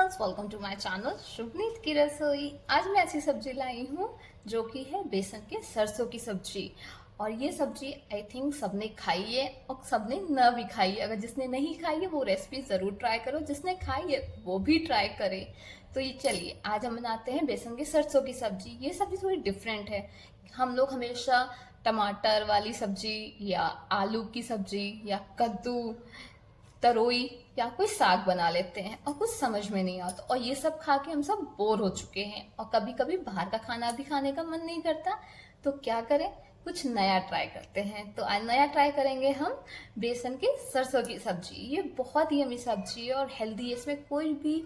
Viewers, welcome to my channel Shubhneet की रसोई। आज मैं ऐसी सब्जी लाई हूँ जो कि है बेसन के सरसों की सब्जी। और ये सब्जी आई थिंक सबने खाई है और सबने न भी खाई है। अगर जिसने नहीं खाई है वो रेसिपी ज़रूर ट्राई करो, जिसने खाई है वो भी ट्राई करे। तो ये चलिए आज हम बनाते हैं बेसन के सरसों की सब्जी। ये सब्जी थोड़ी डिफरेंट है। हम लोग हमेशा टमाटर वाली सब्जी या आलू की सब्जी या कद्दू, तरोई या कोई साग बना लेते हैं और कुछ समझ में नहीं आता, और ये सब खा के हम सब बोर हो चुके हैं और कभी कभी बाहर का खाना भी खाने का मन नहीं करता। तो क्या करें, कुछ नया ट्राई करते हैं। तो आज नया ट्राई करेंगे हम बेसन की सरसों की सब्जी। ये बहुत ही यमी सब्जी है और हेल्दी है। इसमें कोई भी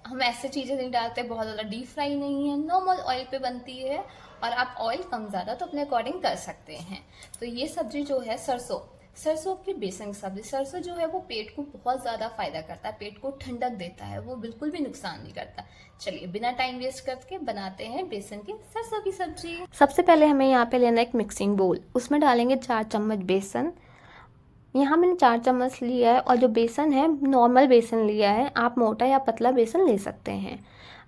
हम ऐसे चीज़ें नहीं डालते, बहुत ज़्यादा डीप फ्राई नहीं है, नॉर्मल ऑयल पे बनती है। और आप ऑयल कम ज़्यादा तो अपने अकॉर्डिंग कर सकते हैं। तो ये सब्जी जो है सरसों सरसों की बेसन की सब्जी। सरसों जो है वो पेट को बहुत ज़्यादा फायदा करता है, पेट को ठंडक देता है, वो बिल्कुल भी नुकसान नहीं करता। चलिए बिना टाइम वेस्ट करके बनाते हैं बेसन की सरसों की सब्जी। सबसे पहले हमें यहाँ पे लेना एक मिक्सिंग बोल, उसमें डालेंगे 4 चम्मच बेसन। यहाँ मैंने 4 चम्मच लिया है और जो बेसन है नॉर्मल बेसन लिया है, आप मोटा या पतला बेसन ले सकते हैं।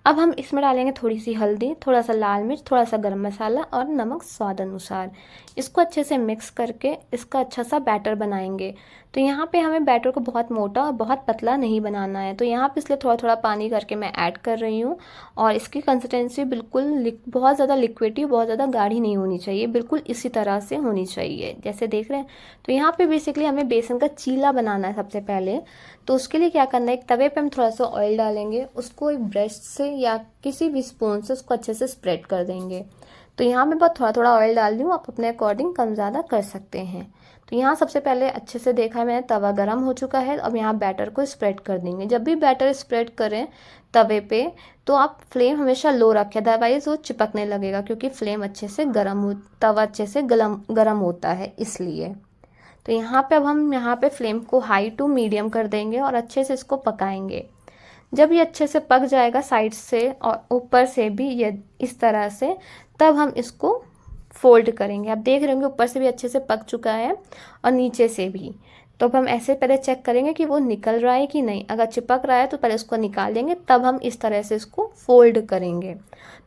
अब हम इसमें डालेंगे थोड़ी सी हल्दी, थोड़ा सा लाल मिर्च, थोड़ा सा गरम मसाला और नमक स्वाद अनुसार। इसको अच्छे से मिक्स करके इसका अच्छा सा बैटर बनाएंगे। तो यहाँ पे हमें बैटर को बहुत मोटा और बहुत पतला नहीं बनाना है, तो यहाँ पे इसलिए थोड़ा थोड़ा पानी करके मैं ऐड कर रही हूँ। और इसकी कंसिस्टेंसी बिल्कुल बहुत ज़्यादा लिक्विडी, बहुत ज़्यादा गाढ़ी नहीं होनी चाहिए, बिल्कुल इसी तरह से होनी चाहिए जैसे देख रहे हैं। तो यहाँ पे बेसिकली हमें बेसन का चीला बनाना है सबसे पहले। तो उसके लिए क्या करना है, एक तवे पे हम थोड़ा सा ऑयल डालेंगे, उसको एक ब्रश से या किसी भी स्पून से उसको अच्छे से स्प्रेड कर देंगे। तो यहाँ मैं बहुत थोड़ा थोड़ा ऑयल डाल रही हूँ, आप अपने अकॉर्डिंग कम ज़्यादा कर सकते हैं। तो यहाँ सबसे पहले अच्छे से देखा है मैंने, तवा गरम हो चुका है। अब यहाँ बैटर को स्प्रेड कर देंगे। जब भी बैटर स्प्रेड करें तवे पे तो आप फ्लेम हमेशा लो रखें, अदरवाइज वो चिपकने लगेगा, क्योंकि फ्लेम अच्छे से तवा अच्छे से गरम होता है इसलिए। तो यहाँ पे अब हम यहाँ पे फ्लेम को हाई टू मीडियम कर देंगे और अच्छे से इसको पकाएंगे। जब ये अच्छे से पक जाएगा साइड से और ऊपर से भी ये इस तरह से, तब हम इसको फोल्ड करेंगे। आप देख रहे होंगे ऊपर से भी अच्छे से पक चुका है और नीचे से भी। तो अब हम ऐसे पहले चेक करेंगे कि वो निकल रहा है कि नहीं। अगर चिपक रहा है तो पहले उसको निकालेंगे, तब हम इस तरह से इसको फोल्ड करेंगे।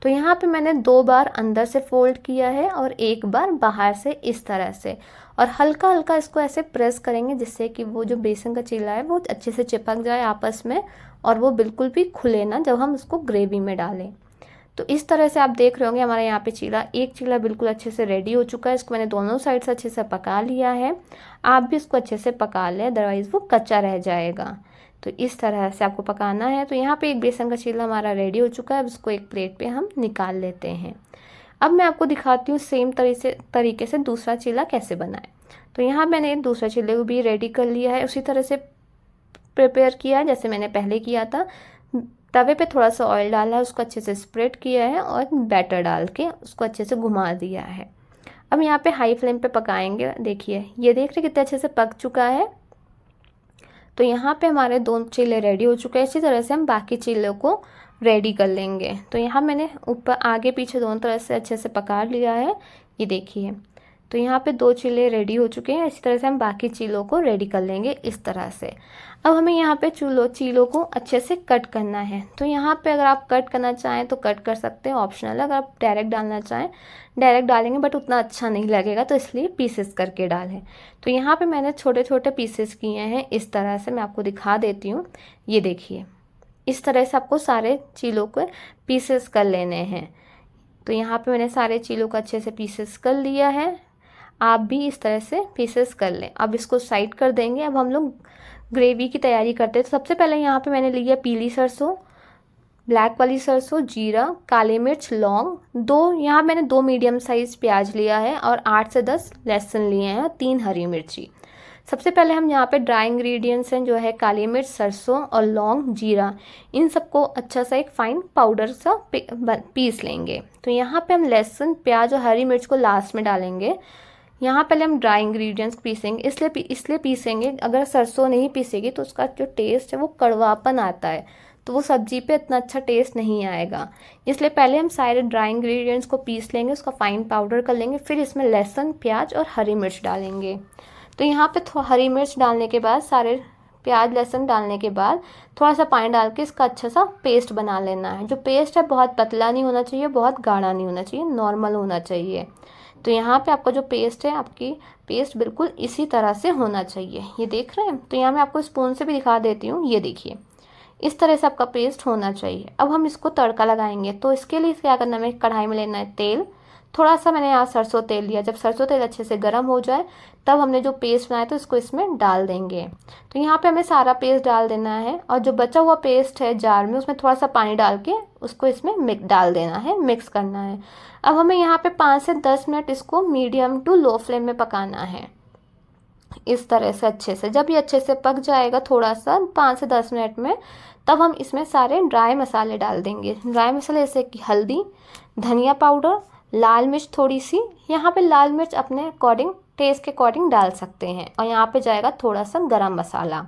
तो यहाँ पे मैंने 2 बार अंदर से फोल्ड किया है और 1 बार बाहर से इस तरह से। और हल्का हल्का इसको ऐसे प्रेस करेंगे जिससे कि वो जो बेसन का चीला है वो अच्छे से चिपक जाए आपस में और वो बिल्कुल भी खुले ना जब हम उसको ग्रेवी में डालें। तो इस तरह से आप देख रहे होंगे हमारे यहाँ पे एक चीला बिल्कुल अच्छे से रेडी हो चुका है। इसको मैंने दोनों साइड से अच्छे से पका लिया है। आप भी इसको अच्छे से पका लें, अदरवाइज़ वो कच्चा रह जाएगा। तो इस तरह से आपको पकाना है। तो यहाँ पे एक बेसन का चीला हमारा रेडी हो चुका है। अब इसको एक प्लेट पे हम निकाल लेते हैं। अब मैं आपको दिखाती हूँ सेम तरीके से दूसरा चीला कैसे बनाएं। तो यहाँ मैंने दूसरा चीले को भी रेडी कर लिया है, उसी तरह से प्रिपेयर किया है जैसे मैंने पहले किया था। तवे पे थोड़ा सा ऑयल डाला है, उसको अच्छे से स्प्रेड किया है और बैटर डाल के उसको अच्छे से घुमा दिया है। अब यहाँ पे हाई फ्लेम पे पकाएंगे। देखिए ये देख रहे कितने अच्छे से पक चुका है। तो यहाँ पे हमारे 2 चीले रेडी हो चुके हैं। इसी तरह से हम बाकी चीलों को रेडी कर लेंगे। तो यहाँ मैंने ऊपर आगे पीछे दोनों तरह से अच्छे से पका लिया है, ये देखिए। तो यहाँ पे 2 चीले रेडी हो चुके हैं। इसी तरह से हम बाकी चीलों को रेडी कर लेंगे इस तरह से। अब हमें यहाँ पे चीलों को अच्छे से कट करना है। तो यहाँ पे अगर आप कट करना चाहें तो कट कर सकते हैं, ऑप्शनल है। अगर आप डायरेक्ट डालना चाहें डायरेक्ट डालेंगे, बट उतना अच्छा नहीं लगेगा, तो इसलिए पीसेस करके डालें। तो यहाँ पे मैंने छोटे छोटे पीसेस किए हैं इस तरह से। मैं आपको दिखा देती हूँ, ये देखिए। इस तरह से आपको सारे चीलों के पीसेस कर लेने हैं। तो यहाँ पे मैंने सारे चीलों को अच्छे से पीसेस कर लिया है। आप भी इस तरह से पीसेस कर लें। अब इसको साइड कर देंगे। अब हम लोग ग्रेवी की तैयारी करते हैं। तो सबसे पहले यहाँ पे मैंने लिया पीली सरसों, ब्लैक वाली सरसों, जीरा, काली मिर्च, लौंग, यहाँ मैंने 2 मीडियम साइज प्याज लिया है और 8 से 10 लहसुन लिए हैं और 3 हरी मिर्ची। सबसे पहले हम यहाँ पे ड्राई इंग्रेडिएंट्स हैं जो है काली मिर्च, सरसों और लौंग, जीरा, इन सबको अच्छा सा एक फाइन पाउडर सा पीस लेंगे। तो यहाँ पे हम लहसुन, प्याज और हरी मिर्च को लास्ट में डालेंगे। यहाँ पहले हम ड्राई इंग्रेडिएंट्स पीसेंगे, इसलिए पीसेंगे, अगर सरसों नहीं पीसेगी तो उसका जो टेस्ट है वो कड़वापन आता है, तो वो सब्जी पे इतना अच्छा टेस्ट नहीं आएगा। इसलिए पहले हम सारे ड्राई इंग्रेडिएंट्स को पीस लेंगे, उसका फाइन पाउडर कर लेंगे, फिर इसमें लहसुन, प्याज और हरी मिर्च डालेंगे। तो यहाँ पे हरी मिर्च डालने के बाद सारे प्याज लहसुन डालने के बाद थोड़ा सा पानी डाल के इसका अच्छा सा पेस्ट बना लेना है। जो पेस्ट है बहुत पतला नहीं होना चाहिए, बहुत गाढ़ा नहीं होना चाहिए, नॉर्मल होना चाहिए। तो यहाँ पे आपका जो पेस्ट है, आपकी पेस्ट बिल्कुल इसी तरह से होना चाहिए। ये देख रहे हैं? तो यहाँ मैं आपको स्पून से भी दिखा देती हूँ। ये देखिए, इस तरह से आपका पेस्ट होना चाहिए। अब हम इसको तड़का लगाएंगे। तो इसके लिए क्या करना है, कढ़ाई में लेना है तेल। थोड़ा सा मैंने यहाँ सरसों तेल लिया। जब सरसों तेल अच्छे से गर्म हो जाए तब हमने जो पेस्ट बनाया था उसको इसमें डाल देंगे। तो यहाँ पे हमें सारा पेस्ट डाल देना है और जो बचा हुआ पेस्ट है जार में, उसमें थोड़ा सा पानी डाल के उसको इसमें डाल देना है, मिक्स करना है। अब हमें यहाँ पे 5 से 10 मिनट इसको मीडियम टू लो फ्लेम में पकाना है, इस तरह से अच्छे से। जब ये अच्छे से पक जाएगा थोड़ा सा 5 से 10 मिनट में, तब हम इसमें सारे ड्राई मसाले डाल देंगे। ड्राई मसाले जैसे कि हल्दी, धनिया पाउडर, लाल मिर्च थोड़ी सी। यहाँ पे लाल मिर्च अपने अकॉर्डिंग, टेस्ट के अकॉर्डिंग डाल सकते हैं। और यहाँ पे जाएगा थोड़ा सा गरम मसाला।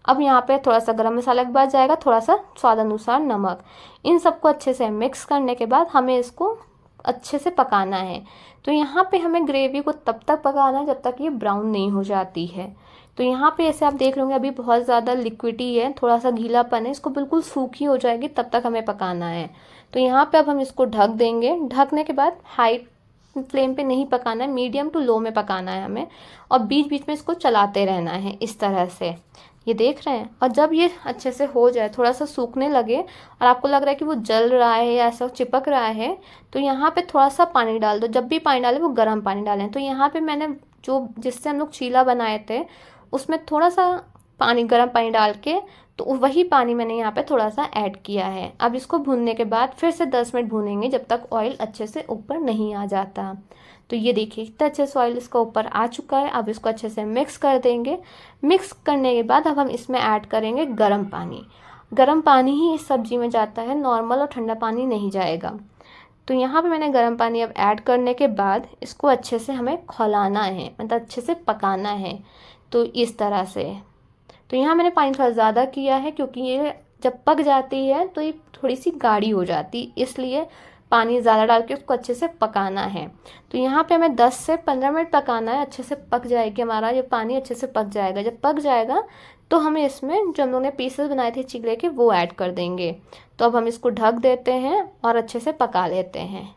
अब यहाँ पे थोड़ा सा गरम मसाला के बाद जाएगा थोड़ा सा स्वाद अनुसार नमक। इन सबको अच्छे से मिक्स करने के बाद हमें इसको अच्छे से पकाना है। तो यहाँ पे हमें ग्रेवी को तब तक पकाना है जब तक ये ब्राउन नहीं हो जाती है। तो यहाँ पे ऐसे आप देख रहे होंगे अभी बहुत ज़्यादा लिक्विडी है, थोड़ा सा गीलापन है, इसको बिल्कुल सूखी हो जाएगी तब तक हमें पकाना है। तो यहाँ पे अब हम इसको ढक देंगे। ढकने के बाद हाई फ्लेम पे नहीं पकाना है, मीडियम टू लो में पकाना है हमें। और बीच बीच में इसको चलाते रहना है इस तरह से। ये देख रहे हैं? और जब ये अच्छे से हो जाए, थोड़ा सा सूखने लगे और आपको लग रहा है कि वो जल रहा है या ऐसा चिपक रहा है, तो यहाँ पे थोड़ा सा पानी डाल दो। जब भी पानी डालें वो गर्म पानी डालें। तो यहाँ पे मैंने जो जिससे हम लोग चीला बनाए थे उसमें थोड़ा सा पानी, गर्म पानी डाल के, तो वही पानी मैंने यहाँ पे थोड़ा सा ऐड किया है। अब इसको भूनने के बाद फिर से 10 मिनट भूनेंगे जब तक ऑयल अच्छे से ऊपर नहीं आ जाता। तो ये देखिए कितना अच्छे से ऑयल इसका ऊपर आ चुका है। अब इसको अच्छे से मिक्स कर देंगे। मिक्स करने के बाद अब हम इसमें ऐड करेंगे गर्म पानी। गर्म पानी ही इस सब्जी में जाता है, नॉर्मल और ठंडा पानी नहीं जाएगा। तो यहाँ पे मैंने गर्म पानी अब ऐड करने के बाद इसको अच्छे से हमें खौलाना है, मतलब अच्छे से पकाना है। तो इस तरह से। तो यहाँ मैंने पानी थोड़ा ज़्यादा किया है क्योंकि ये जब पक जाती है तो ये थोड़ी सी गाढ़ी हो जाती, इसलिए पानी ज़्यादा डाल के उसको अच्छे से पकाना है। तो यहाँ पे हमें 10 से 15 मिनट पकाना है। अच्छे से पक जाएगी हमारा ये पानी, अच्छे से पक जाएगा। जब पक जाएगा तो हमें इसमें जो हम लोगों ने पीसेस बनाए थे चिगड़े के वो ऐड कर देंगे। तो अब हम इसको ढक देते हैं और अच्छे से पका लेते हैं।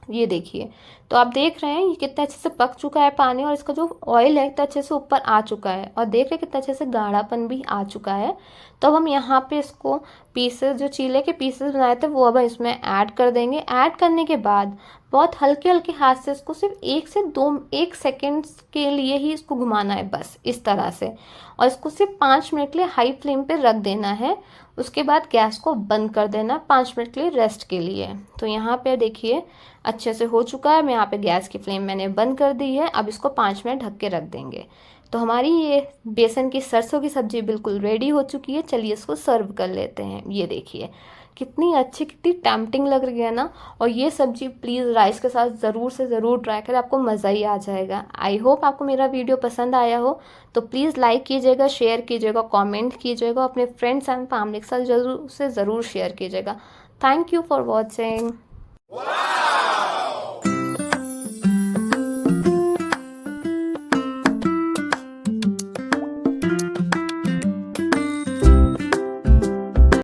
ये देखिए, तो आप देख रहे हैं ये कितना अच्छे से पक चुका है पानी, और इसका जो ऑयल है कितना अच्छे से ऊपर आ चुका है, और देख रहे हैं कितना अच्छे से गाढ़ापन भी आ चुका है। तो अब हम यहाँ पे इसको पीसेस, जो चीले के पीसेस बनाए थे वो अब इसमें ऐड कर देंगे। ऐड करने के बाद बहुत हल्के हल्के हाथ से इसको सिर्फ 1 सेकेंड के लिए ही इसको घुमाना है, बस इस तरह से। और इसको सिर्फ 5 मिनट के लिए हाई फ्लेम पे रख देना है। उसके बाद गैस को बंद कर देना 5 मिनट के लिए रेस्ट के लिए। तो यहाँ पे देखिए अच्छे से हो चुका है। मैं यहाँ पे गैस की फ्लेम मैंने बंद कर दी है। अब इसको 5 मिनट ढक के रख देंगे। तो हमारी ये बेसन की सरसों की सब्ज़ी बिल्कुल रेडी हो चुकी है। चलिए इसको सर्व कर लेते हैं। ये देखिए कितनी अच्छी, कितनी टेम्पटिंग लग रही है ना। और ये सब्ज़ी प्लीज़ राइस के साथ ज़रूर से ज़रूर ट्राई करें, आपको मज़ा ही आ जाएगा। आई होप आपको मेरा वीडियो पसंद आया हो। तो प्लीज़ लाइक कीजिएगा, शेयर कीजिएगा, कमेंट कीजिएगा, अपने फ्रेंड्स एंड फैमिली के साथ ज़रूर से ज़रूर शेयर कीजिएगा। Thank you for watching.